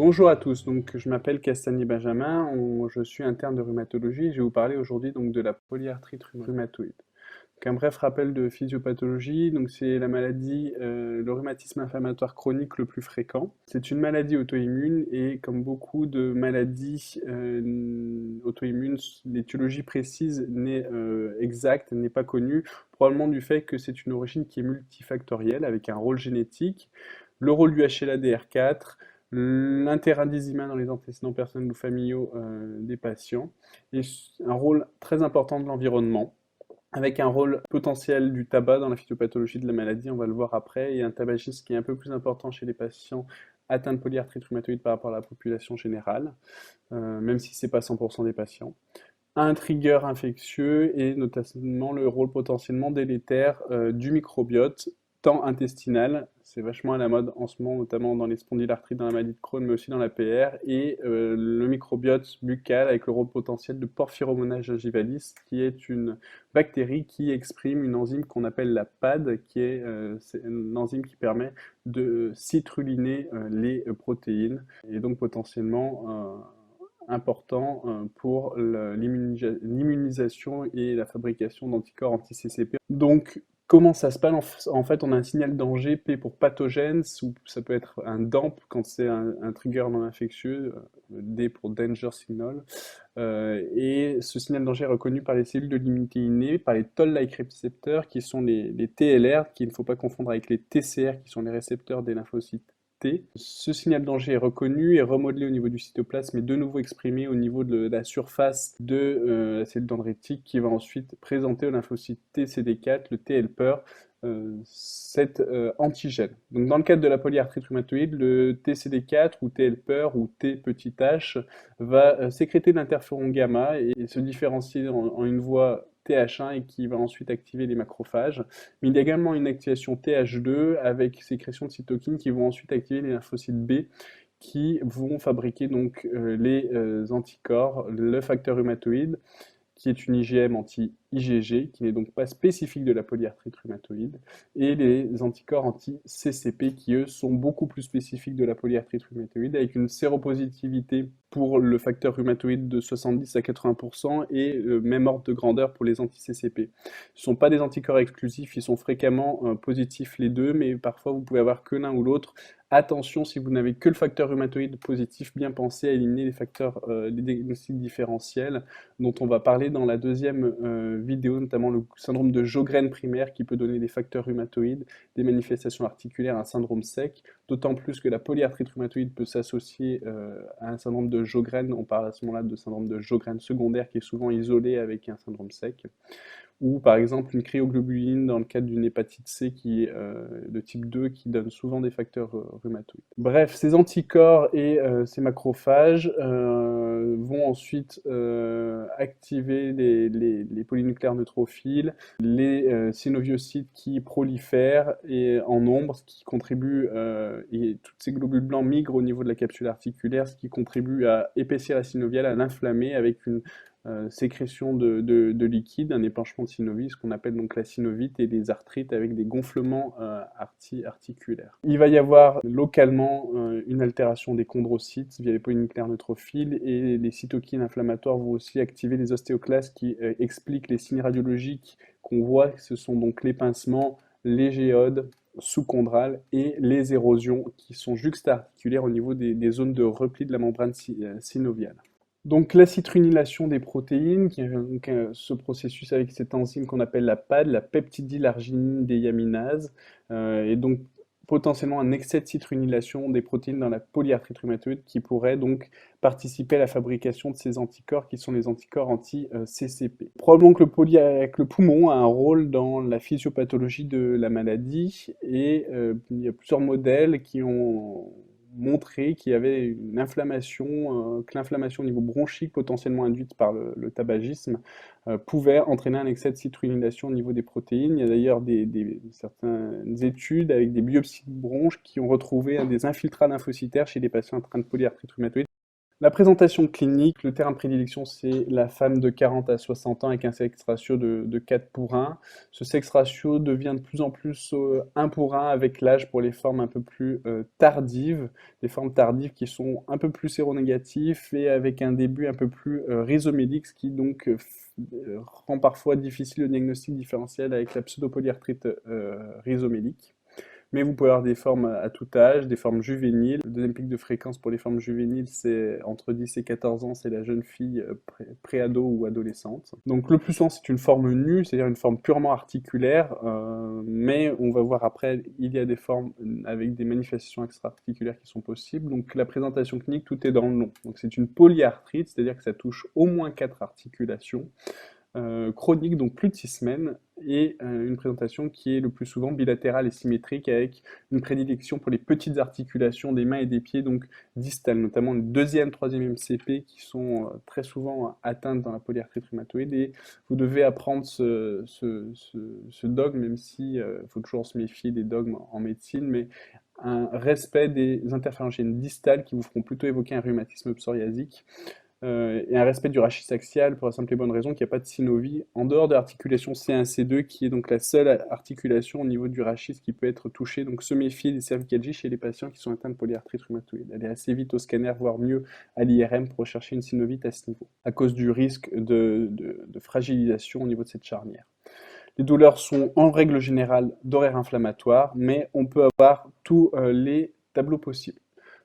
Bonjour à tous, donc je m'appelle Castagnier Benjamin, je suis interne de rhumatologie et je vais vous parler aujourd'hui donc de la polyarthrite rhumatoïde. Donc, un bref rappel de physiopathologie, donc c'est la maladie, le rhumatisme inflammatoire chronique le plus fréquent. C'est une maladie auto-immune et comme beaucoup de maladies auto-immunes, l'étiologie précise n'est exacte, n'est pas connue, probablement du fait que c'est une origine qui est multifactorielle avec un rôle génétique, le rôle du HLA-DR4, l'inter-indice humain dans les antécédents personnels ou familiaux des patients, et un rôle très important de l'environnement, avec un rôle potentiel du tabac dans la physiopathologie de la maladie, on va le voir après, et un tabagisme qui est un peu plus important chez les patients atteints de polyarthrite rhumatoïde par rapport à la population générale, même si ce n'est pas 100% des patients. Un trigger infectieux et notamment le rôle potentiellement délétère du microbiote, tant intestinal, c'est vachement à la mode en ce moment, notamment dans les spondylarthrites, dans la maladie de Crohn, mais aussi dans la PR, et le microbiote buccal avec le rôle potentiel de Porphyromonas gingivalis, qui est une bactérie qui exprime une enzyme qu'on appelle la PAD, c'est une enzyme qui permet de citruliner les protéines, et donc potentiellement important pour l'immunisation et la fabrication d'anticorps anti-CCP. Donc, comment ça se passe? En fait, on a un signal danger P pour pathogène, ou ça peut être un DAMP quand c'est un trigger non infectieux, D pour danger signal. Et ce signal danger est reconnu par les cellules de l'immunité innée, par les toll-like récepteurs qui sont les TLR, qu'il ne faut pas confondre avec les TCR qui sont les récepteurs des lymphocytes T. Ce signal danger est reconnu et remodelé au niveau du cytoplasme et de nouveau exprimé au niveau de la surface de la cellule dendritique qui va ensuite présenter au lymphocyte T CD4, le T helper, cet antigène. Donc dans le cadre de la polyarthrite rhumatoïde, le TCD4 ou T helper ou T petit h va sécréter de l'interféron gamma et se différencier en une voie TH1 et qui va ensuite activer les macrophages. Mais il y a également une activation TH2 avec sécrétion de cytokines qui vont ensuite activer les lymphocytes B qui vont fabriquer donc les anticorps, le facteur rhumatoïde qui est une IgM anti-IgG, qui n'est donc pas spécifique de la polyarthrite rhumatoïde, et les anticorps anti-CCP, qui eux sont beaucoup plus spécifiques de la polyarthrite rhumatoïde, avec une séropositivité pour le facteur rhumatoïde de 70 à 80% et même ordre de grandeur pour les anti-CCP. Ce ne sont pas des anticorps exclusifs, ils sont fréquemment positifs les deux, mais parfois vous pouvez avoir que l'un ou l'autre. Attention, si vous n'avez que le facteur rhumatoïde positif, bien pensez à éliminer les facteurs, les diagnostics différentiels dont on va parler dans la deuxième vidéo, notamment le syndrome de Sjögren primaire qui peut donner des facteurs rhumatoïdes, des manifestations articulaires, un syndrome sec, d'autant plus que la polyarthrite rhumatoïde peut s'associer à un syndrome de Sjögren, on parle à ce moment-là de syndrome de Sjögren secondaire qui est souvent isolé avec un syndrome sec, ou par exemple une cryoglobuline dans le cadre d'une hépatite C qui est de type 2 qui donne souvent des facteurs rhumatoïdes. Bref, ces anticorps et ces macrophages vont ensuite activer les polynucléaires neutrophiles, les synoviocytes qui prolifèrent et en nombre, ce qui contribue, et tous ces globules blancs migrent au niveau de la capsule articulaire, ce qui contribue à épaissir la synoviale, à l'inflammer avec une sécrétion de liquide, un épanchement de synovie, ce qu'on appelle donc la synovite, et des arthrites avec des gonflements articulaires. Il va y avoir localement une altération des chondrocytes via les polynucléaires neutrophiles, et les cytokines inflammatoires vont aussi activer les ostéoclastes qui expliquent les signes radiologiques qu'on voit, ce sont donc les pincements, les géodes sous-chondrales et les érosions qui sont juxta-articulaires au niveau des zones de repli de la membrane synoviale. Donc la citrinylation des protéines, qui est donc, ce processus avec cette enzyme qu'on appelle la PAD, la peptidylarginine déaminase, et donc potentiellement un excès de citrinylation des protéines dans la polyarthrite rhumatoïde qui pourrait donc participer à la fabrication de ces anticorps qui sont les anticorps anti-CCP. Probablement que le poumon a un rôle dans la physiopathologie de la maladie et il y a plusieurs modèles qui ont montré qu'il y avait une inflammation, que l'inflammation au niveau bronchique potentiellement induite par le tabagisme pouvait entraîner un excès de citrinylation au niveau des protéines. Il y a d'ailleurs certaines études avec des biopsies de bronches qui ont retrouvé des infiltrats lymphocytaires chez des patients atteints de polyarthrite rhumatoïde La présentation clinique, le terrain de prédilection, c'est la femme de 40 à 60 ans avec un sexe ratio de 4 pour 1. Ce sexe ratio devient de plus en plus 1 pour 1 avec l'âge pour les formes un peu plus tardives, des formes tardives qui sont un peu plus séronégatives et avec un début un peu plus rhizomélique, ce qui donc rend parfois difficile le diagnostic différentiel avec la pseudopolyarthrite rhizomélique. Mais vous pouvez avoir des formes à tout âge, des formes juvéniles. Le deuxième pic de fréquence pour les formes juvéniles, c'est entre 10 et 14 ans, c'est la jeune fille pré-ado ou adolescente. Donc le plus souvent, c'est une forme nue, c'est-à-dire une forme purement articulaire, mais on va voir après, il y a des formes avec des manifestations extra-articulaires qui sont possibles. Donc la présentation clinique, tout est dans le nom. Donc c'est une polyarthrite, c'est-à-dire que ça touche au moins 4 articulations. Chronique, donc plus de 6 semaines, et une présentation qui est le plus souvent bilatérale et symétrique avec une prédilection pour les petites articulations des mains et des pieds, donc distales, notamment le deuxième, troisième MCP qui sont très souvent atteintes dans la polyarthrite rhumatoïde, et vous devez apprendre ce dogme, même si faut toujours se méfier des dogmes en médecine, mais un respect des interpharyngènes distales qui vous feront plutôt évoquer un rhumatisme psoriasique. Et un respect du rachis axial pour la simple et bonne raison qu'il n'y a pas de synovie en dehors de l'articulation C1, C2 qui est donc la seule articulation au niveau du rachis qui peut être touchée. Donc se méfier des cervicalgies chez les patients qui sont atteints de polyarthrite rhumatoïde. Allez assez vite au scanner, voire mieux à l'IRM pour rechercher une synovite à ce niveau, à cause du risque de fragilisation au niveau de cette charnière. Les douleurs sont en règle générale d'horaire inflammatoire, mais on peut avoir tous les tableaux possibles.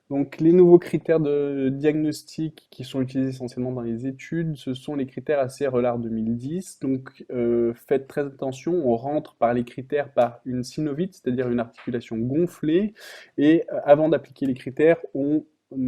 Donc les nouveaux critères de diagnostic qui sont utilisés essentiellement dans les études, ce sont les critères ACR-EULAR 2010. Donc faites très attention, on rentre par les critères par une synovite, c'est-à-dire une articulation gonflée, et avant d'appliquer les critères, on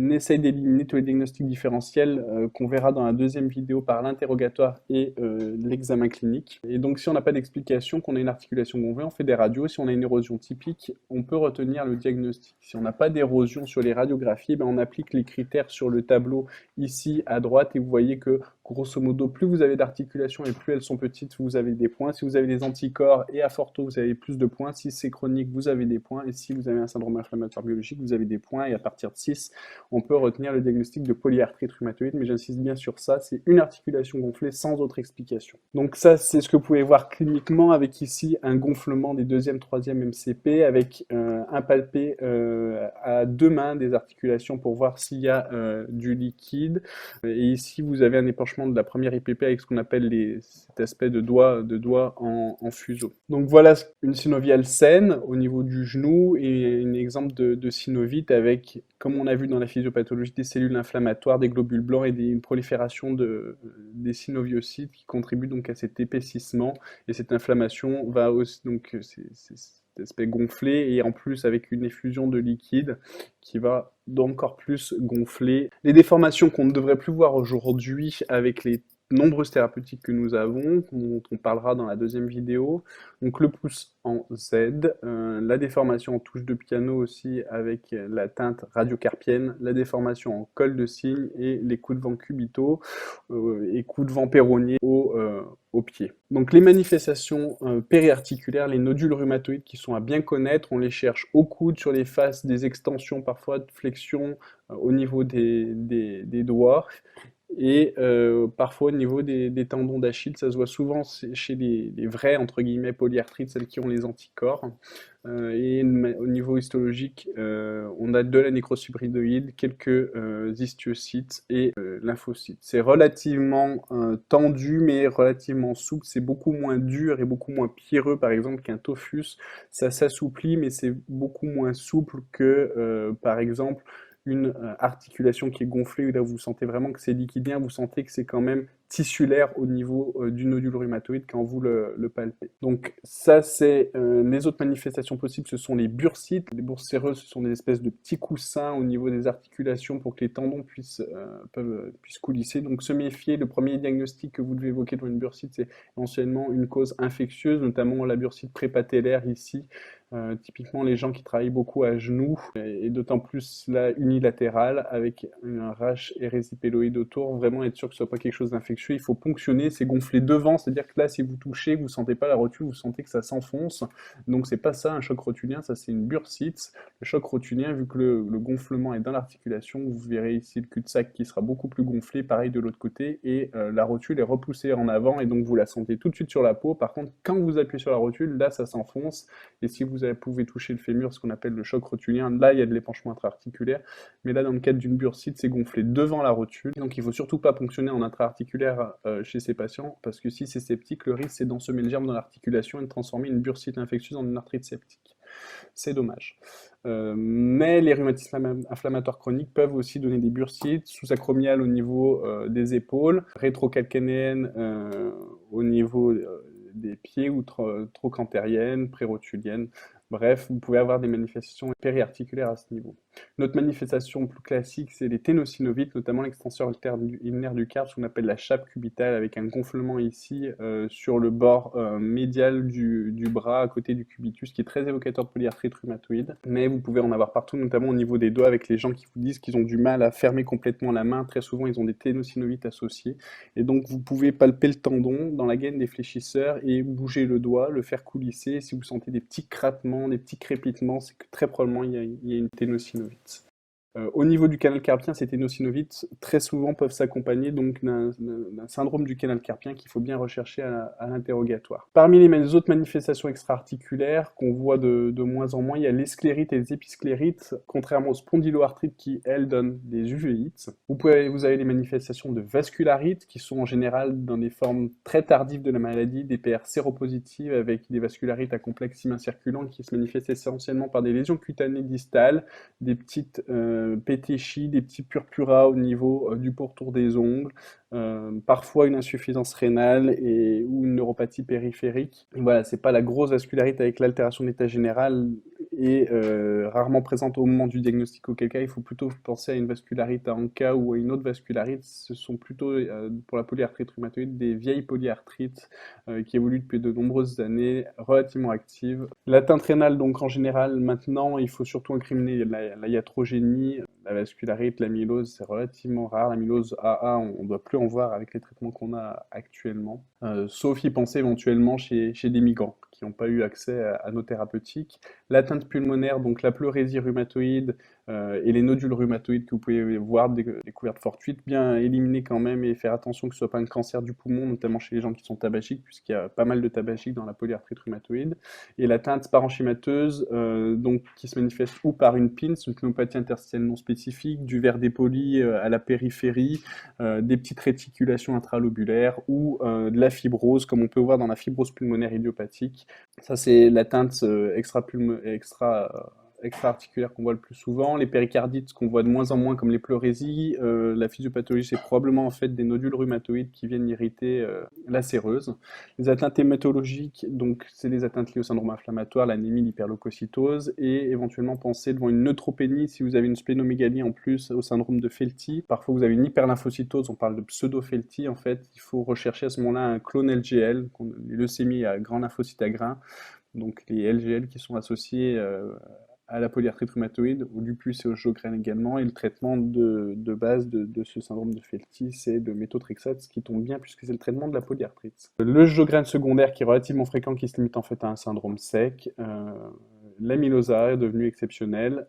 essaye d'éliminer tous les diagnostics différentiels qu'on verra dans la deuxième vidéo par l'interrogatoire et l'examen clinique. Et donc si on n'a pas d'explication, qu'on a une articulation gonflée, on fait des radios. Si on a une érosion typique, on peut retenir le diagnostic. Si on n'a pas d'érosion sur les radiographies, ben on applique les critères sur le tableau ici à droite et vous voyez que grosso modo, plus vous avez d'articulations et plus elles sont petites, vous avez des points. Si vous avez des anticorps et à fort taux, vous avez plus de points. Si c'est chronique, vous avez des points. Et si vous avez un syndrome inflammatoire biologique, vous avez des points. Et à partir de 6, on peut retenir le diagnostic de polyarthrite rhumatoïde. Mais j'insiste bien sur ça, c'est une articulation gonflée sans autre explication. Donc ça, c'est ce que vous pouvez voir cliniquement avec ici un gonflement des deuxième, troisième MCP avec un palpé à deux mains des articulations pour voir s'il y a du liquide. Et ici, vous avez un épanchement de la première IPP avec ce qu'on appelle cet aspect de doigt en fuseau. Donc voilà une synoviale saine au niveau du genou et un exemple de synovite avec, comme on a vu dans la physiopathologie, des cellules inflammatoires, des globules blancs et une prolifération des synoviocytes qui contribuent donc à cet épaississement, et cette inflammation va aussi, donc cet aspect gonflé et en plus avec une effusion de liquide qui va d'encore plus gonfler. Les déformations qu'on ne devrait plus voir aujourd'hui avec les nombreuses thérapeutiques que nous avons, dont on parlera dans la deuxième vidéo. Donc le pouce en Z, la déformation en touche de piano aussi avec la teinte radiocarpienne, la déformation en col de cygne et les coups de vent cubitaux et coups de vent péronniers au pied. Donc les manifestations périarticulaires, les nodules rhumatoïdes qui sont à bien connaître, on les cherche au coude, sur les faces, des extensions parfois de flexion au niveau des doigts, et parfois au niveau des tendons d'Achille. Ça se voit souvent chez les vrais, entre guillemets, polyarthrites, celles qui ont les anticorps. Et au niveau histologique, on a de la nécrose subrhidoïde, quelques histiocytes et lymphocytes. C'est relativement tendu, mais relativement souple. C'est beaucoup moins dur et beaucoup moins pierreux, par exemple, qu'un tophus. Ça s'assouplit, mais c'est beaucoup moins souple que, par exemple, une articulation qui est gonflée, là vous sentez vraiment que c'est liquidien, vous sentez que c'est quand même tissulaire au niveau du nodule rhumatoïde quand vous le palpez. Donc ça, c'est les autres manifestations possibles, ce sont les bursites. Les bourses séreuses, ce sont des espèces de petits coussins au niveau des articulations pour que les tendons puissent coulisser. Donc se méfier, le premier diagnostic que vous devez évoquer dans une bursite, c'est éventuellement une cause infectieuse, notamment la bursite prépatellaire ici. Typiquement les gens qui travaillent beaucoup à genoux, et d'autant plus là unilatérale, avec un rash érésipéloïde autour, vraiment être sûr que ce soit pas quelque chose d'infectieux infectieux, il faut ponctionner, c'est gonfler devant, c'est-à-dire que là, si vous touchez, vous sentez pas la rotule, vous sentez que ça s'enfonce. Donc c'est pas ça un choc rotulien, ça c'est une bursite. Le choc rotulien, vu que le gonflement est dans l'articulation, vous verrez ici le cul-de-sac qui sera beaucoup plus gonflé, pareil de l'autre côté, et la rotule est repoussée en avant, et donc vous la sentez tout de suite sur la peau. Par contre, quand vous appuyez sur la rotule, là ça s'enfonce, et si vous pouvez toucher le fémur, ce qu'on appelle le choc rotulien, là il y a de l'épanchement intra-articulaire, mais là dans le cadre d'une bursite, c'est gonflé devant la rotule, et donc il faut surtout pas ponctionner en intra-articulaire chez ces patients, parce que si c'est septique, le risque c'est d'ensemeller le germe dans l'articulation et de transformer une bursite infectieuse en une arthrite septique. C'est dommage. Mais les rhumatismes inflammatoires chroniques peuvent aussi donner des bursites sous-acromiales au niveau des épaules, rétrocalcanéennes au niveau des pieds ou trochantériennes, prérotuliennes. Bref, vous pouvez avoir des manifestations périarticulaires à ce niveau. Notre manifestation plus classique, c'est les ténosynovites, notamment l'extenseur ulnaire du carpe, ce qu'on appelle la chape cubitale, avec un gonflement ici sur le bord médial du bras, à côté du cubitus, qui est très évocateur de polyarthrite rhumatoïde. Mais vous pouvez en avoir partout, notamment au niveau des doigts, avec les gens qui vous disent qu'ils ont du mal à fermer complètement la main. Très souvent, ils ont des ténosynovites associés. Et donc, vous pouvez palper le tendon dans la gaine des fléchisseurs et bouger le doigt, le faire coulisser. Si vous sentez des petits craquements, des petits crépitements, c'est que très probablement il y a une ténosynovite. Au niveau du canal carpien, ces ténosynovites très souvent peuvent s'accompagner donc d'un syndrome du canal carpien qu'il faut bien rechercher à l'interrogatoire. Parmi les autres manifestations extra-articulaires qu'on voit de moins en moins, il y a les sclérites et les épisclérites, contrairement aux spondyloarthrites qui, elles, donnent des uvéites. Vous avez les manifestations de vascularites qui sont en général dans des formes très tardives de la maladie, des PR séropositives avec des vascularites à complexe hymen circulant qui se manifestent essentiellement par des lésions cutanées distales, des petites pétéchies, des petits purpurats au niveau du pourtour des ongles, parfois une insuffisance rénale ou une neuropathie périphérique. Et voilà, c'est pas la grosse vascularite avec l'altération de l'état général et rarement présente au moment du diagnostic, auquel cas il faut plutôt penser à une vascularite à Anka ou à une autre vascularite. Ce sont plutôt pour la polyarthrite rhumatoïde des vieilles polyarthrites qui évoluent depuis de nombreuses années, relativement actives. L'atteinte rénale, donc en général, maintenant, il faut surtout incriminer la iatrogénie, la vascularite, l'amylose, c'est relativement rare. L'amylose AA, on ne doit plus en voir avec les traitements qu'on a actuellement, sauf y penser éventuellement chez des migrants qui n'ont pas eu accès à nos thérapeutiques. L'atteinte pulmonaire, donc la pleurésie rhumatoïde et les nodules rhumatoïdes que vous pouvez voir découvertes fortuites, bien éliminer quand même et faire attention que ce ne soit pas un cancer du poumon, notamment chez les gens qui sont tabagiques, puisqu'il y a pas mal de tabagiques dans la polyarthrite rhumatoïde. Et l'atteinte parenchymateuse, donc qui se manifeste ou par une pince, une pneumopathie interstitielle non spécifique, du verre dépoli à la périphérie, des petites réticulations intralobulaires ou de la fibrose, comme on peut voir dans la fibrose pulmonaire idiopathique. Ça, c'est l'atteinte extra-articulaire qu'on voit le plus souvent. Les péricardites qu'on voit de moins en moins comme les pleurésies. La physiopathologie, c'est probablement en fait des nodules rhumatoïdes qui viennent irriter la séreuse. Les atteintes hématologiques, donc c'est les atteintes liées au syndrome inflammatoire, l'anémie, l'hyperleucocytose, et éventuellement penser devant une neutropénie si vous avez une splénomégalie en plus au syndrome de Felty. Parfois vous avez une hyperlymphocytose, on parle de pseudo-Felty en fait. Il faut rechercher à ce moment-là un clone LGL, les leucémies à grand lymphocyte à grain, donc les LGL qui sont associés à la polyarthrite rhumatoïde, au lupus et au Sjögren également, et le traitement de base de ce syndrome de Felty, c'est le méthotrexate, ce qui tombe bien puisque c'est le traitement de la polyarthrite. Le Sjögren secondaire qui est relativement fréquent, qui se limite en fait à un syndrome sec, l'amylose est devenue exceptionnelle.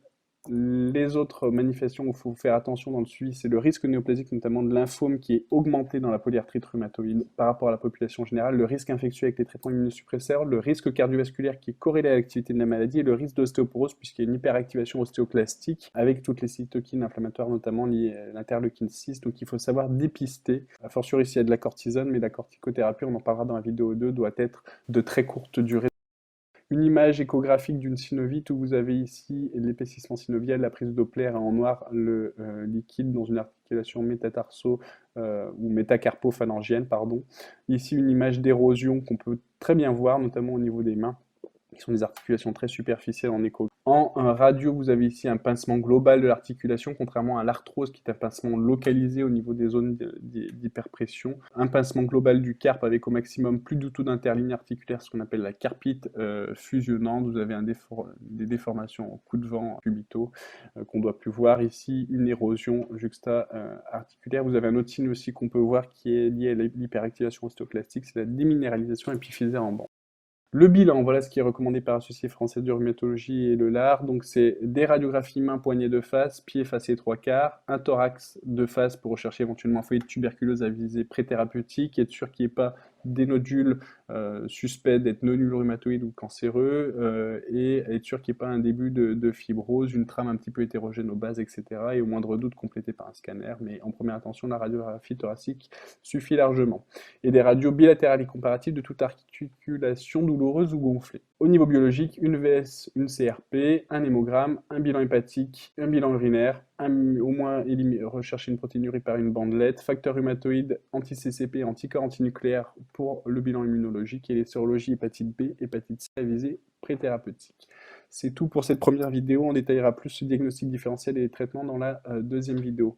Les autres manifestations où il faut faire attention dans le suivi, c'est le risque néoplasique, notamment de lymphome, qui est augmenté dans la polyarthrite rhumatoïde par rapport à la population générale, le risque infectieux avec les traitements immunosuppresseurs, le risque cardiovasculaire qui est corrélé à l'activité de la maladie et le risque d'ostéoporose puisqu'il y a une hyperactivation ostéoclastique avec toutes les cytokines inflammatoires, notamment liées à l'interleukine 6. Donc il faut savoir dépister, a fortiori s'il y a de la cortisone, mais la corticothérapie, on en parlera dans la vidéo 2, doit être de très courte durée. Une image échographique d'une synovite où vous avez ici l'épaississement synovial, la prise Doppler en noir, le liquide dans une articulation métatarso ou métacarpophalangienne, pardon. Ici une image d'érosion qu'on peut très bien voir, notamment au niveau des mains, qui sont des articulations très superficielles en écho. En radio, vous avez ici un pincement global de l'articulation, contrairement à l'arthrose qui est un pincement localisé au niveau des zones d'hyperpression. Un pincement global du carpe avec au maximum plus du tout d'interligne articulaire, ce qu'on appelle la carpite fusionnante. Vous avez des déformations en coup de vent cubitaux qu'on doit plus voir ici, une érosion juxta-articulaire. Vous avez un autre signe aussi qu'on peut voir qui est lié à l'hyperactivation ostéoclastique, c'est la déminéralisation épiphysaire en bande. Le bilan, voilà ce qui est recommandé par la Société française de rhumatologie et le LAR. Donc c'est des radiographies main, poignet de face, pied effacé 3/4, un thorax de face pour rechercher éventuellement un foyer de tuberculose à visée préthérapeutique, être sûr qu'il n'y ait pas des nodules suspects d'être nodules rhumatoïdes ou cancéreux, et être sûr qu'il n'y ait pas un début de fibrose, une trame un petit peu hétérogène aux bases, etc. Et au moindre doute complété par un scanner. Mais en première intention, la radiographie thoracique suffit largement. Et des radios bilatérales et comparatives de toute articulation douloureuse ou gonflée. Au niveau biologique, une VS, une CRP, un hémogramme, un bilan hépatique, un bilan urinaire, au moins rechercher une protéinurie par une bandelette, facteur rhumatoïde, anti-CCP, anticorps antinucléaires pour le bilan immunologique et les sérologies hépatite B, hépatite C à visée préthérapeutique. C'est tout pour cette première vidéo, on détaillera plus ce diagnostic différentiel et les traitements dans la deuxième vidéo.